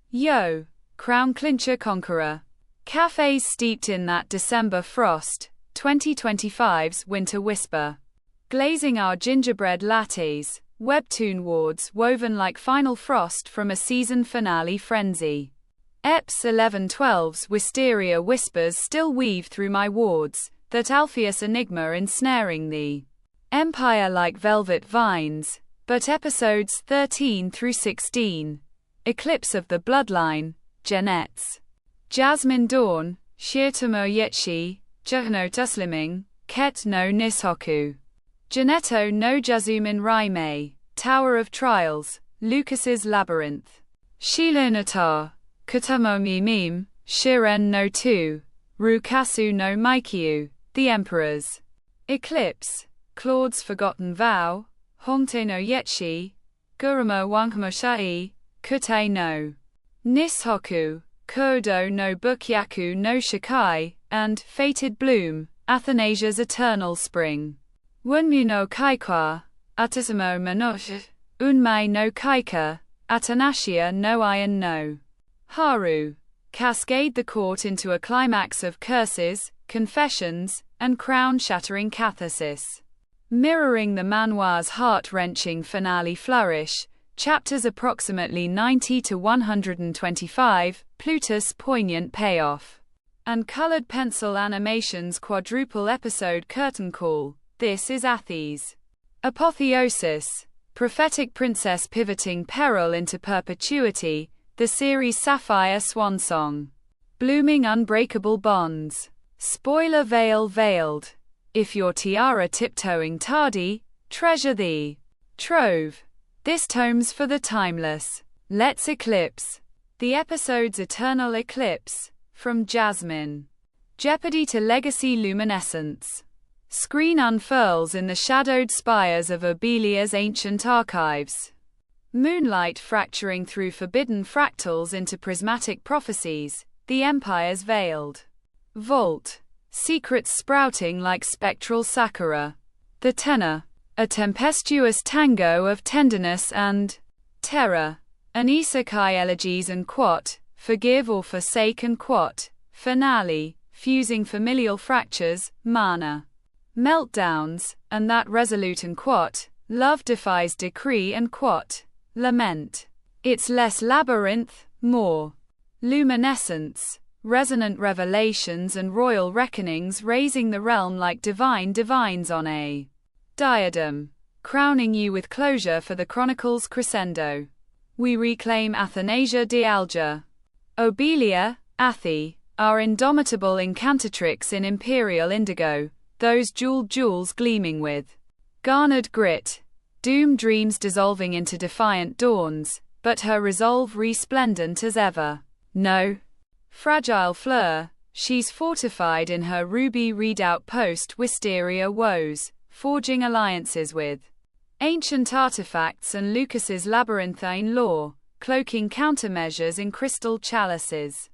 Yo, crown clincher conqueror. Cafes steeped in that December frost, 2025's winter whisper. Glazing our gingerbread lattes, webtoon wards woven like final frost from a season finale frenzy. EPS 1112's wisteria whispers still weave through my wards, that Alpheus enigma ensnaring the empire like velvet vines, but episodes 13 through 16. Eclipse of the Bloodline, Genets. Jasmine Dawn, Shirtomo Yetshi, Juhno Tusliming, Ket no Nishoku. Janeto no Jazumin Raime, Tower of Trials, Lucas's Labyrinth. Shilanatar, Katamomi Meme, Shiren no Tu, Rukasu no Maikyu, The Emperors. Eclipse, Claude's Forgotten Vow, Honte no Yetshi, Guramo Wankamoshai, Kute no Nishoku, Kodo no Bukyaku no Shikai, and Fated Bloom, Athanasia's Eternal Spring. Wunmu no Kaikwa, Atasamo Manosh, Unmei no Kaika, Atanashia no Iron no Haru. Cascade the court into a climax of curses, confessions, and crown-shattering catharsis. Mirroring the manhwa's heart-wrenching finale flourish, chapters approximately 90 to 125, Plutus' poignant payoff. And colored pencil animation's quadruple episode curtain call, This is Athes. Apotheosis, prophetic princess pivoting peril into perpetuity, the series' sapphire swan song. Blooming unbreakable bonds. Spoiler veil veiled. If your tiara tiptoeing tardy, treasure the trove. This tome's for the timeless. Let's eclipse. The episode's eternal eclipse, from Jasmine. Jeopardy to legacy luminescence. Screen unfurls in the shadowed spires of Obelia's ancient archives. Moonlight fracturing through forbidden fractals into prismatic prophecies, the Empire's veiled vault. Secrets sprouting like spectral sakura. The tenor. A tempestuous tango of tenderness and terror. An isekai elegies and quat, forgive or forsake and quat, finale, fusing familial fractures, mana. Meltdowns, and that resolute and quat, love defies decree and quat, lament. It's less labyrinth, more luminescence, resonant revelations and royal reckonings raising the realm like divine divines on a diadem, crowning you with closure for the chronicle's crescendo. We reclaim Athanasia de Alger. Obelia, Athe, our indomitable incantatrix in imperial indigo, those jeweled jewels gleaming with garnered grit, doom dreams dissolving into defiant dawns, but her resolve resplendent as ever. No fragile fleur, she's fortified in her ruby redoubt post-Wisteria woes, forging alliances with ancient artifacts and Lucas's labyrinthine lore, cloaking countermeasures in crystal chalices.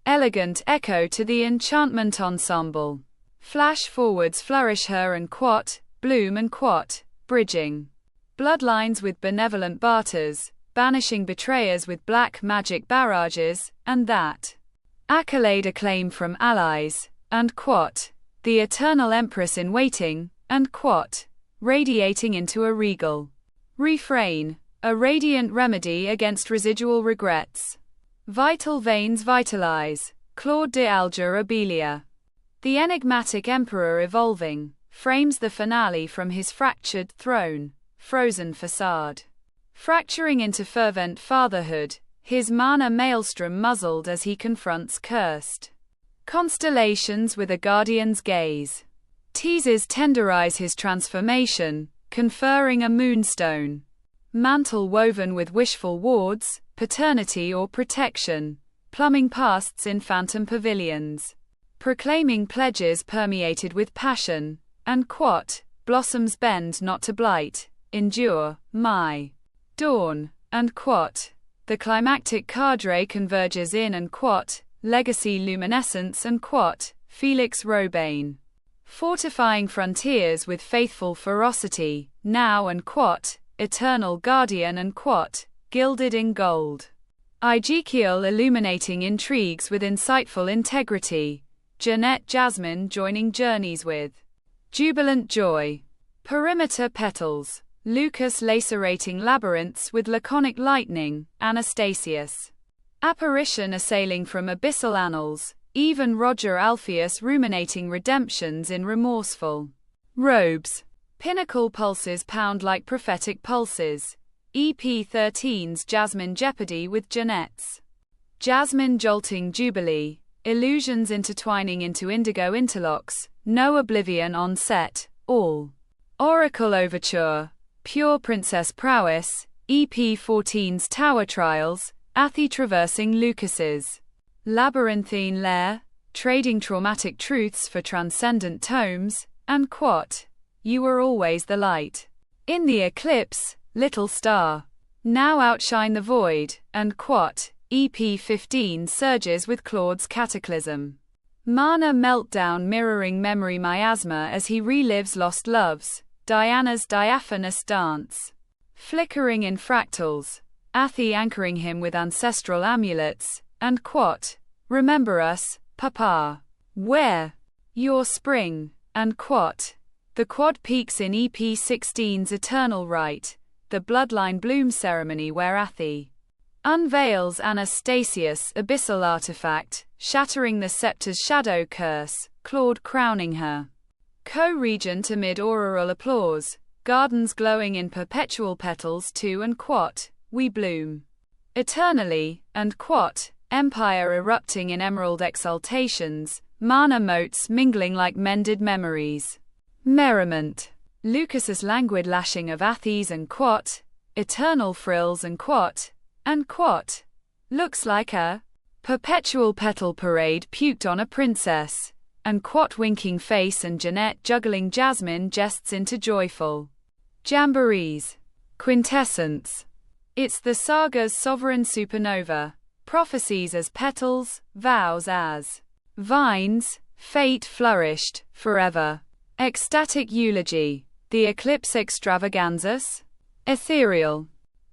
Elegant echo to the enchantment ensemble. Flash forwards flourish her and quat, bloom and quat, bridging bloodlines with benevolent barters, banishing betrayers with black magic barrages, and that accolade acclaim from allies, and quat, the eternal empress in waiting, and quat, radiating into a regal refrain, a radiant remedy against residual regrets. Vital veins vitalize, Claude de Alger Obelia. The enigmatic emperor evolving, frames the finale from his fractured throne, frozen facade. Fracturing into fervent fatherhood, his mana maelstrom muzzled as he confronts cursed constellations with a guardian's gaze. Teases tenderize his transformation, conferring a moonstone mantle woven with wishful wards, paternity or protection, plumbing pasts in phantom pavilions, proclaiming pledges permeated with passion, and quat, blossoms bend not to blight, endure, my dawn, and quat, the climactic cadre converges in and quat, legacy luminescence and quat, Felix Robane. Fortifying frontiers with faithful ferocity, now and quat, eternal guardian and quat, gilded in gold. Ezekiel illuminating intrigues with insightful integrity. Jeanette Jasmine joining journeys with jubilant joy. Perimeter petals. Lucas lacerating labyrinths with laconic lightning. Anastasius. Apparition assailing from abyssal annals. Even Roger Alpheus ruminating redemptions in remorseful robes. Pinnacle pulses pound like prophetic pulses. EP13's Jasmine jeopardy with Jeanette's Jasmine jolting jubilee. Illusions intertwining into indigo interlocks. No oblivion on set. All. Oracle overture. Pure princess prowess. EP14's tower trials. Athy traversing Lucas's labyrinthine lair. Trading traumatic truths for transcendent tomes. And quat. You were always the light. In the eclipse. Little star. Now outshine the void. And quat. EP15 surges with Claude's cataclysm. Mana meltdown mirroring memory miasma as he relives lost loves. Diana's diaphanous dance. Flickering in fractals. Athy anchoring him with ancestral amulets. And quat. Remember us, Papa. Where? Your spring. And quat. The quad peaks in EP16's Eternal Rite. The Bloodline Bloom ceremony where Athy unveils Anastasius' abyssal artifact, shattering the scepter's shadow curse, Claude crowning her co-regent amid auroral applause, gardens glowing in perpetual petals too and quat, we bloom eternally, and quat, empire erupting in emerald exaltations, mana motes mingling like mended memories. Merriment. Lucas's languid lashing of Athy's and quat, eternal frills and quat, looks like a perpetual petal parade puked on a princess, and quat winking face and Jeanette juggling Jasmine jests into joyful jamborees. Quintessence. It's the saga's sovereign supernova, prophecies as petals, vows as vines, fate flourished, forever. Ecstatic eulogy. The eclipse extravaganzas. Ethereal.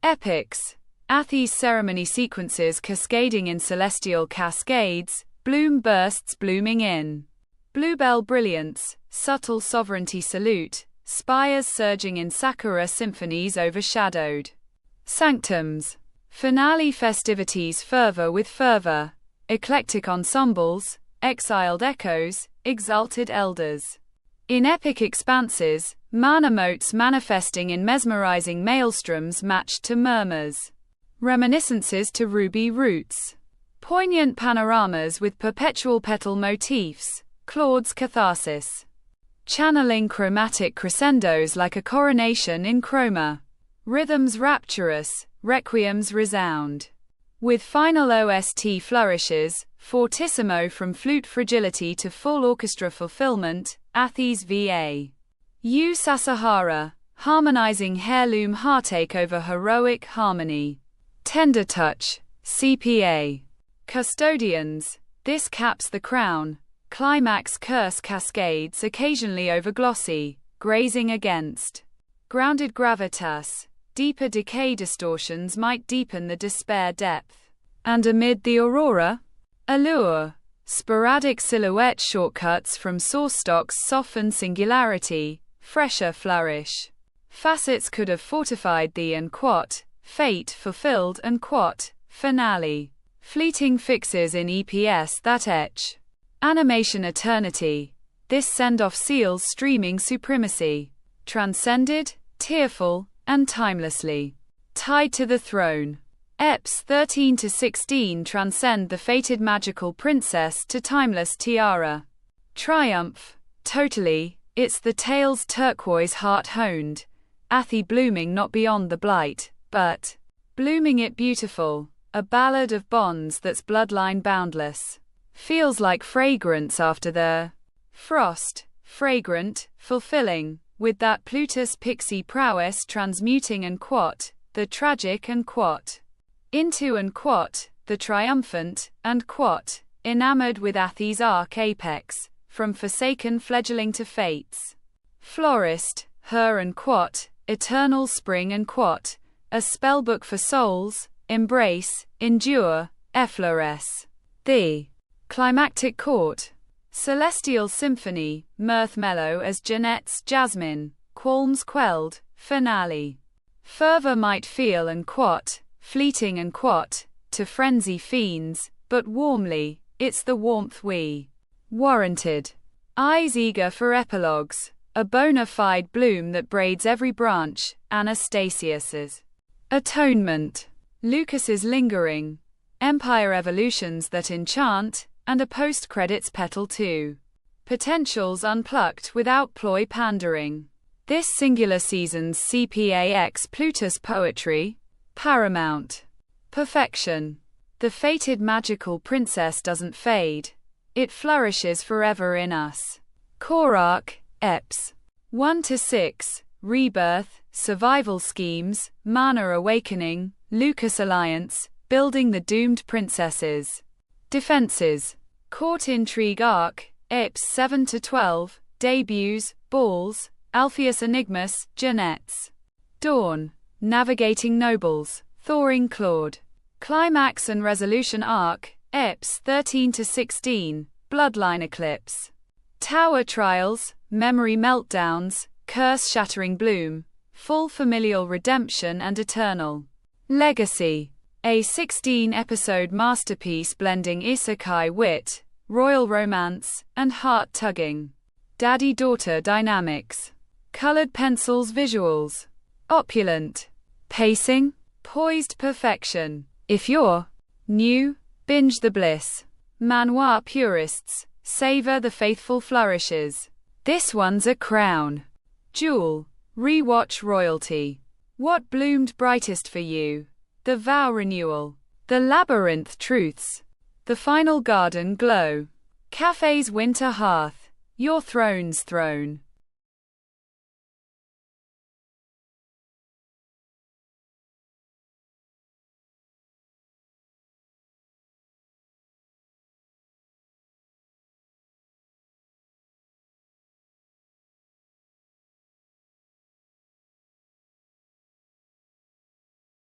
Epics. Athy's ceremony sequences cascading in celestial cascades, bloom bursts blooming in bluebell brilliance, subtle sovereignty salute, spires surging in sakura symphonies overshadowed. Sanctums. Finale festivities fervor with fervor, eclectic ensembles, exiled echoes, exalted elders. In epic expanses, mana motes manifesting in mesmerizing maelstroms matched to murmurs. Reminiscences to ruby roots. Poignant panoramas with perpetual petal motifs, Claude's catharsis. Channeling chromatic crescendos like a coronation in chroma. Rhythms rapturous, requiems resound. With final OST flourishes, fortissimo from flute fragility to full orchestra fulfillment, Athy's VA. U Sasahara, harmonizing heirloom heartache over heroic harmony. Tender touch, CPA. Custodians, this caps the crown. Climax curse cascades occasionally over glossy, grazing against grounded gravitas. Deeper decay distortions might deepen the despair depth. And amid the aurora, allure. Sporadic silhouette shortcuts from source stocks soften singularity, fresher flourish. Facets could have fortified thee and quat, fate fulfilled and quat, finale. Fleeting fixes in EPS that etch. Animation eternity. This send-off seals streaming supremacy. Transcended, tearful, and timelessly. Tied to the throne. Eps 13-16 transcend the fated magical princess to timeless tiara. Triumph. Totally, it's the tale's turquoise heart honed. Athy blooming not beyond the blight, but blooming it beautiful. A ballad of bonds that's bloodline boundless. Feels like fragrance after the frost. Fragrant, fulfilling, with that Plutus pixie prowess transmuting and quat, the tragic and quat. Into and quat, the triumphant, and quat, enamored with Athy's arc apex, from forsaken fledgling to fates. Florist, her and quat, eternal spring and quat, a spellbook for souls, embrace, endure, effloresce. The climactic court. Celestial symphony, mirth mellow as Jeanette's jasmine, qualms quelled, finale. Fervor might feel and quat, fleeting and quat, to frenzy fiends, but warmly, it's the warmth we warranted. Eyes eager for epilogues, a bona fide bloom that braids every branch, Anastasius's atonement, Lucas's lingering, Empire evolutions that enchant, and a post-credits petal too. Potentials unplucked without ploy pandering. This singular season's CPAX Plutus poetry, paramount. Perfection. The fated magical princess doesn't fade. It flourishes forever in us. Core arc, EPs. 1-6, Rebirth, Survival Schemes, Mana Awakening, Lucas Alliance, Building the Doomed Princesses. Defenses. Court Intrigue Arc, EPs 7-12, Debuts, Balls, Alpheus Enigmas, Jeanette's Dawn, Navigating Nobles, Thawing Claude. Climax and Resolution Arc, EPs 13-16, Bloodline Eclipse. Tower Trials, Memory Meltdowns, Curse-Shattering Bloom, Full Familial Redemption and Eternal Legacy. A 16-episode masterpiece blending isekai wit, royal romance, and heart-tugging daddy-daughter dynamics. Colored pencils visuals. Opulent. Pacing. Poised perfection. If you're new, binge the bliss. Manhwa purists, savor the faithful flourishes. This one's a crown jewel. Rewatch royalty. What bloomed brightest for you? The vow renewal. The labyrinth truths. The final garden glow. Cafe's winter hearth. Your throne's throne.